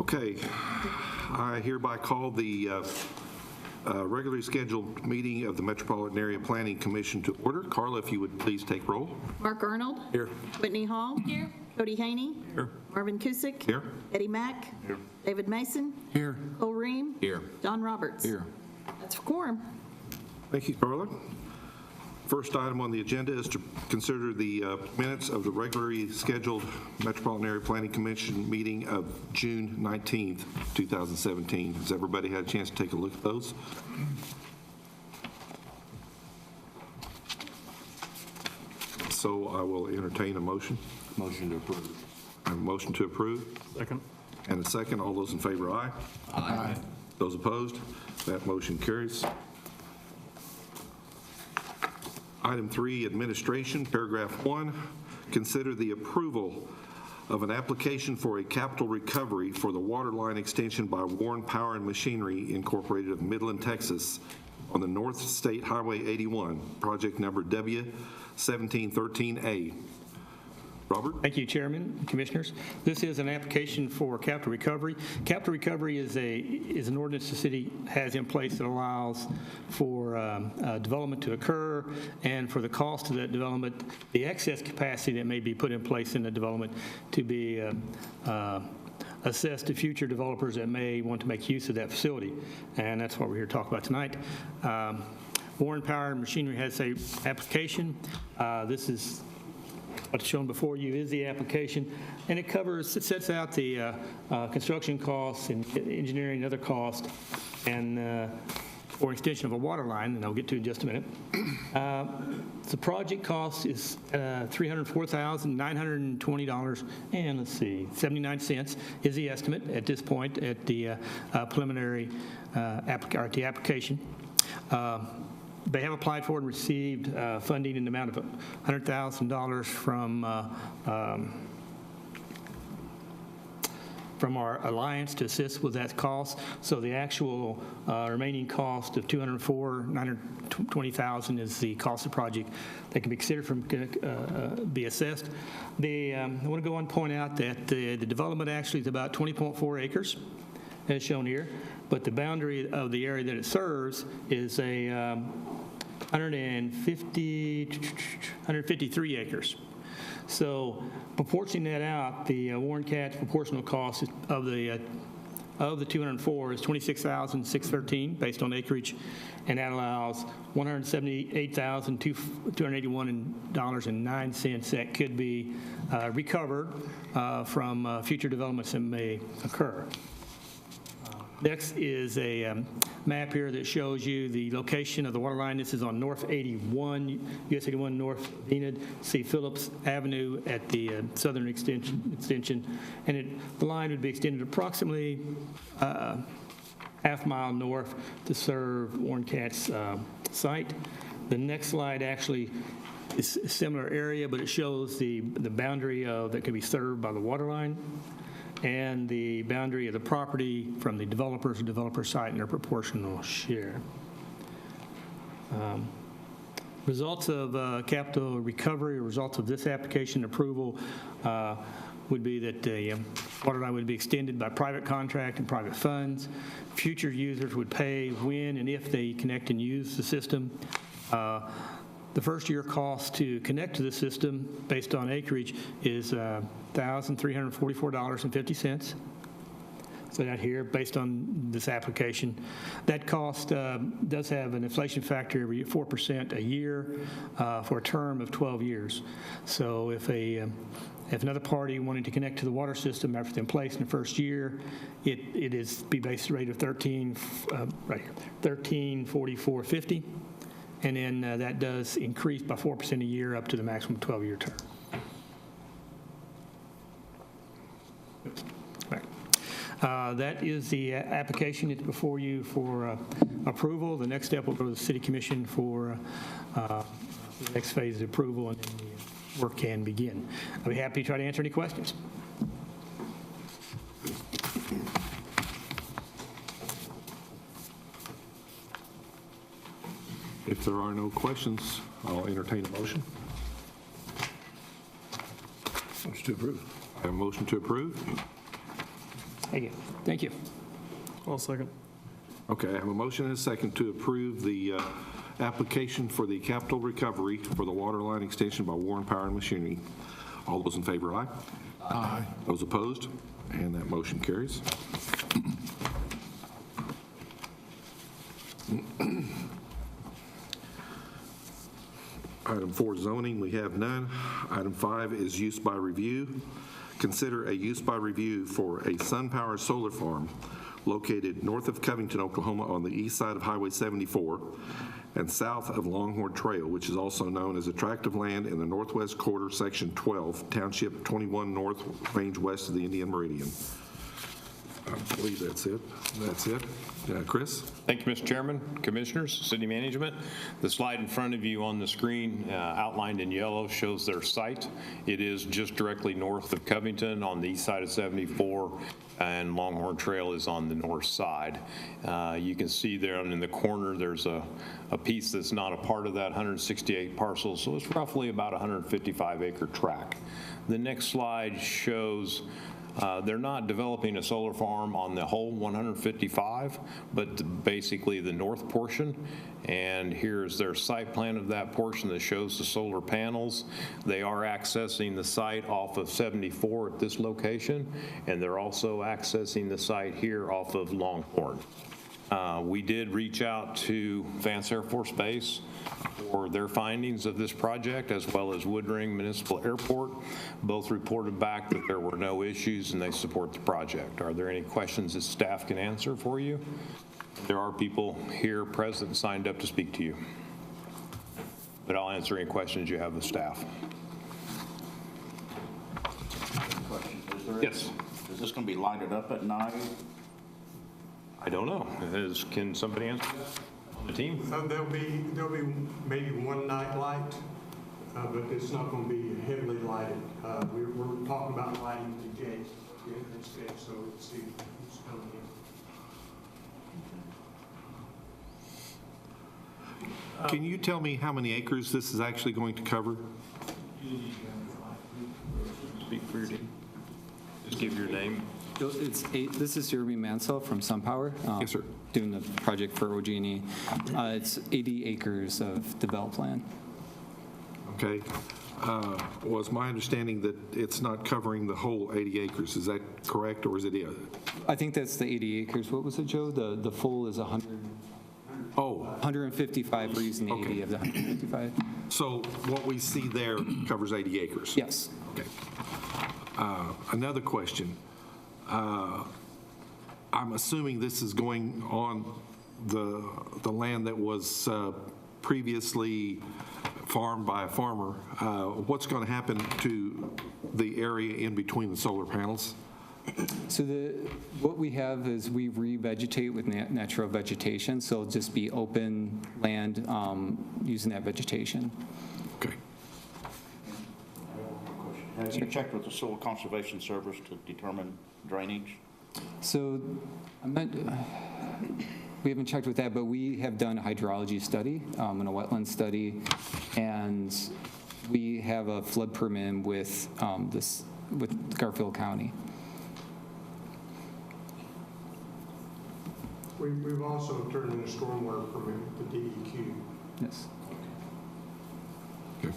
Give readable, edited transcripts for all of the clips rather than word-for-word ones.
Okay, I hereby call the regularly scheduled meeting of the Metropolitan Area Planning Commission to order. Carla, if you would please take roll. Mark Arnold. Here. Whitney Hall. Here. Cody Haney. Here. Marvin Kusick. Here. Eddie Mack. Here. David Mason. Here. Cole Ream. Here. John Roberts. Here. That's for quorum. Thank you, Carla. First item on the agenda is to consider the minutes of the regularly scheduled Metropolitan Area Planning Commission meeting of June 19th, 2017. Has everybody had a chance to take a look at those? So I will entertain a motion. Motion to approve. A motion to approve. Second. And a second. All those in favor, aye. Aye. Those opposed? That motion carries. Item 3, administration, paragraph 1, consider the approval of an application for a capital recovery for the water line extension by Warren Power and Machinery Incorporated of Midland, Texas, on the North State Highway 81, project number W1713A. Robert? Thank you, Chairman, Commissioners. This is an application for capital recovery. Capital recovery is an ordinance the city has in place that allows for development to occur and for the cost of that development, the excess capacity that may be put in place in the development to be assessed to future developers that may want to make use of that facility. And that's what we're here to talk about tonight. Warren Power and Machinery has a application. This is what's shown before you is the application, and it sets out the construction costs and engineering and other costs and for extension of a water line, and I'll get to in just a minute. The project cost is $304,920, and let's see, 79 cents is the estimate at this point at the preliminary application. They have applied for and received funding in the amount of $100,000 from our alliance to assist with that cost. So the actual remaining cost of $204,920,000 is the cost of the project that can be considered from be assessed. I want to go on and point out that the development actually is about 20.4 acres, as shown here, but the boundary of the area that it serves is a 153 acres. So proportioning that out, the Warren Cat's proportional cost of the 204 is $26,613 based on acreage, and that allows $178,281.09 that could be recovered from future developments that may occur. Next is a map here that shows you the location of the water line. This is on North 81, US 81 North Enid. See Phillips Avenue at the southern extension. And the line would be extended approximately half-mile north to serve Warren Cat's site. The next slide actually is a similar area, but it shows the boundary that can be served by the water line and the boundary of the property from the developer site and their proportional share. Results of capital recovery, or results of this application approval would be that the water line would be extended by private contract and private funds. Future users would pay when and if they connect and use the system. The first year cost to connect to the system based on acreage is $1,344.50. So that here, based on this application. That cost does have an inflation factor every 4% a year for a term of 12 years. So if another party wanted to connect to the water system after it's in place in the first year, it is be based rate of $1344.50. And then that does increase by 4% a year up to the maximum 12-year term. Right. That is the application. It's before you for approval. The next step will go to the City Commission for the next phase of approval, and then the work can begin. I'll be happy to try to answer any questions. If there are no questions, I'll entertain a motion. Motion to approve. I have a motion to approve. Thank you. I'll second. Okay, I have a motion and a second to approve the application for the capital recovery for the water line extension by Warren Power and Machinery. All those in favor, aye? Aye. Those opposed? And that motion carries. Item 4, zoning, we have none. Item 5 is use by review. Consider a use by review for a SunPower solar farm located north of Covington, Oklahoma, on the east side of Highway 74 and south of Longhorn Trail, which is also known as attractive land in the northwest quarter, Section 12, Township 21 North, range west of the Indian Meridian. I believe that's it. That's it. Chris? Thank you, Mr. Chairman, Commissioners, City Management. The slide in front of you on the screen, outlined in yellow, shows their site. It is just directly north of Covington on the east side of 74, and Longhorn Trail is on the north side. You can see there in the corner, there's a piece that's not a part of that 168 parcels, so it's roughly about a 155-acre tract. The next slide shows they're not developing a solar farm on the whole 155, but basically the north portion. And here's their site plan of that portion that shows the solar panels. They are accessing the site off of 74 at this location, and they're also accessing the site here off of Longhorn. We did reach out to Vance Air Force Base for their findings of this project, as well as Woodring Municipal Airport. Both reported back that there were no issues and they support the project. Are there any questions that staff can answer for you? There are people here present signed up to speak to you, but I'll answer any questions you have with staff. Yes. Is this going to be lighted up at night? I don't know. Can somebody answer that on the team? There'll be maybe one night light, but it's not going to be heavily lighted. We're talking about lighting the gate, the entrance gate, so it's who's coming in. Can you tell me how many acres this is actually going to cover? Speak for your team. Just give your name. This is Jeremy Mansell from SunPower. Yes, sir. Doing the project for OG&E. It's 80 acres of developed land. Okay. Was my understanding that it's not covering the whole 80 acres. Is that correct, or is it? I think that's the 80 acres. What was it, Joe? The full is 100. Oh. 155. We're using the 80 Okay. of the 155. So what we see there covers 80 acres? Yes. Okay. Another question. I'm assuming this is going on the land that was previously farmed by a farmer. What's going to happen to the area in between the solar panels? So what we have is we revegetate with natural vegetation, so it'll just be open land using that vegetation. Okay. Have you checked with the Soil Conservation Service to determine drainage? So we haven't checked with that, but we have done a hydrology study and a wetland study, and we have a flood permit with Garfield County. We've also turned in a stormwater permit with the DEQ. Yes. Okay.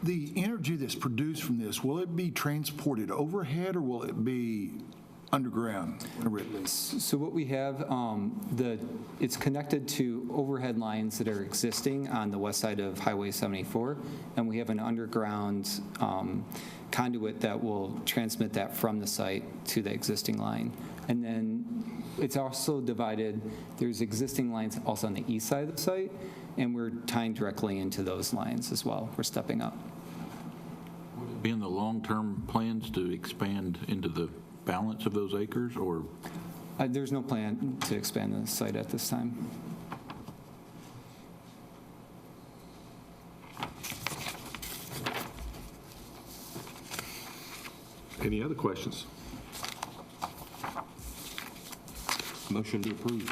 The energy that's produced from this, will it be transported overhead or will it be underground whenever it leaves? So what we have, it's connected to overhead lines that are existing on the west side of Highway 74, and we have an underground conduit that will transmit that from the site to the existing line. And then it's also divided, there's existing lines also on the east side of the site, and we're tying directly into those lines as well. We're stepping up. Would it be in the long-term plans to expand into the balance of those acres, or? There's no plan to expand the site at this time. Any other questions? Motion to approve.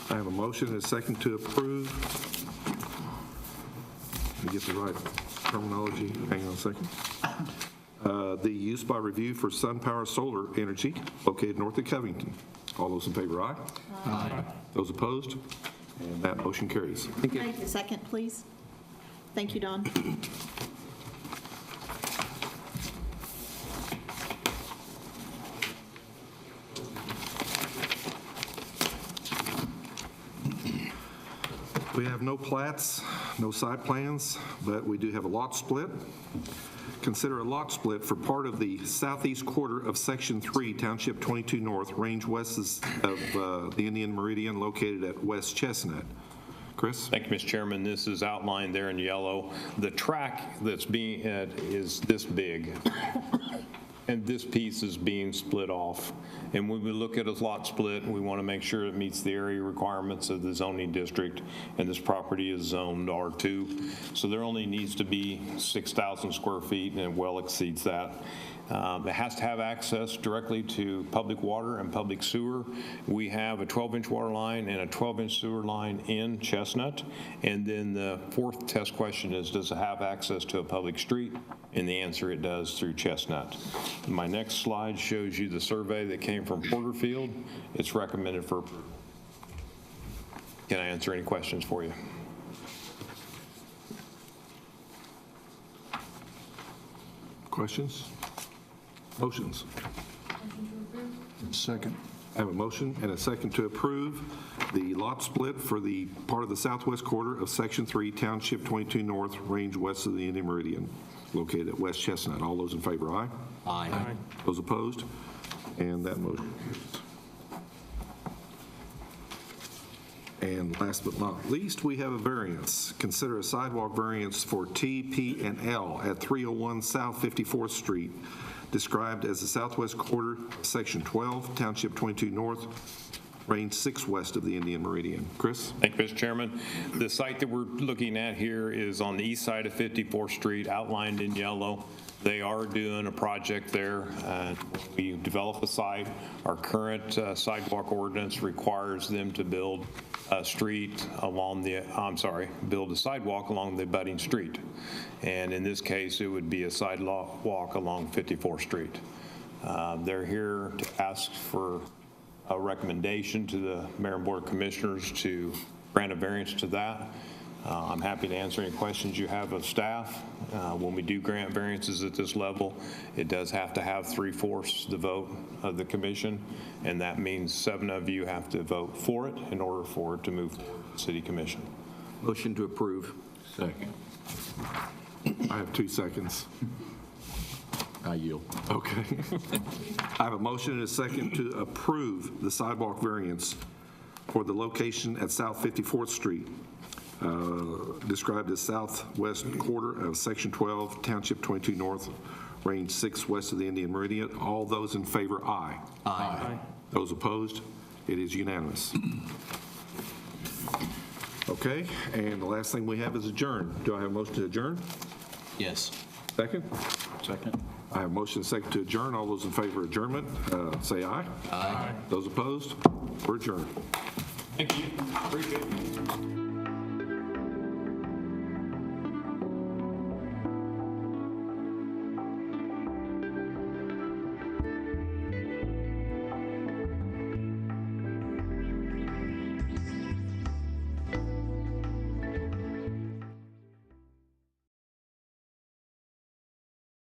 I have a motion and a second to approve. Let me get the right terminology. Hang on a second. the use by review for SunPower Solar Energy located north of Covington. All those in favor, aye? Aye. Those opposed? And that motion carries. Thank you. Second, please. Thank you, Don. We have no plats, no site plans, but we do have a lot split. Consider a lot split for part of the southeast quarter of Section 3, Township 22 North, range west of the Indian Meridian, located at West Chestnut. Chris? Thank you, Mr. Chairman. This is outlined there in yellow. The track that's being, is this big, and this piece is being split off. And when we look at a lot split, we want to make sure it meets the area requirements of the zoning district, and this property is zoned R2. So there only needs to be 6,000 square feet, and it well exceeds that. It has to have access directly to public water and public sewer. We have a 12-inch water line and a 12-inch sewer line in Chestnut. And then the fourth test question is, does it have access to a public street? And the answer, it does, through Chestnut. My next slide shows you the survey that came from Porterfield. It's recommended for approval. Can I answer any questions for you? Questions? Motions? Second. I have a motion and a second to approve the lot split for the part of the southwest quarter of Section 3, Township 22 North, range west of the Indian Meridian, located at West Chestnut. All those in favor, aye? Aye. Those opposed? And that motion carries. And last but not least, we have a variance. Consider a sidewalk variance for T, P, and L at 301 South 54th Street, described as the southwest quarter, Section 12, Township 22 North, range 6 west of the Indian Meridian. Chris? Thank you, Mr. Chairman. The site that we're looking at here is on the east side of 54th Street, outlined in yellow. They are doing a project there. We develop a site. Our current sidewalk ordinance requires them to build a street along the, build a sidewalk along the abutting street. And in this case, it would be a sidewalk along 54th Street. They're here to ask for a recommendation to the Mayor and Board of Commissioners to grant a variance to that. I'm happy to answer any questions you have of staff. When we do grant variances at this level, it does have to have 3/4 the vote of the commission, and that means 7 of you have to vote for it in order for it to move forward to the City Commission. Motion to approve. Second. I have 2 seconds. I yield. Okay. I have a motion and a second to approve the sidewalk variance for the location at South 54th Street, described as southwest quarter of Section 12, Township 22 North, range 6 west of the Indian Meridian. All those in favor, aye. Aye. Those opposed? It is unanimous. Okay, and the last thing we have is adjourn. Do I have a motion to adjourn? Yes. Second? Second. I have a motion and a second to adjourn. All those in favor of adjournment, say aye. Aye. Those opposed? We're adjourned. Thank you. Appreciate it.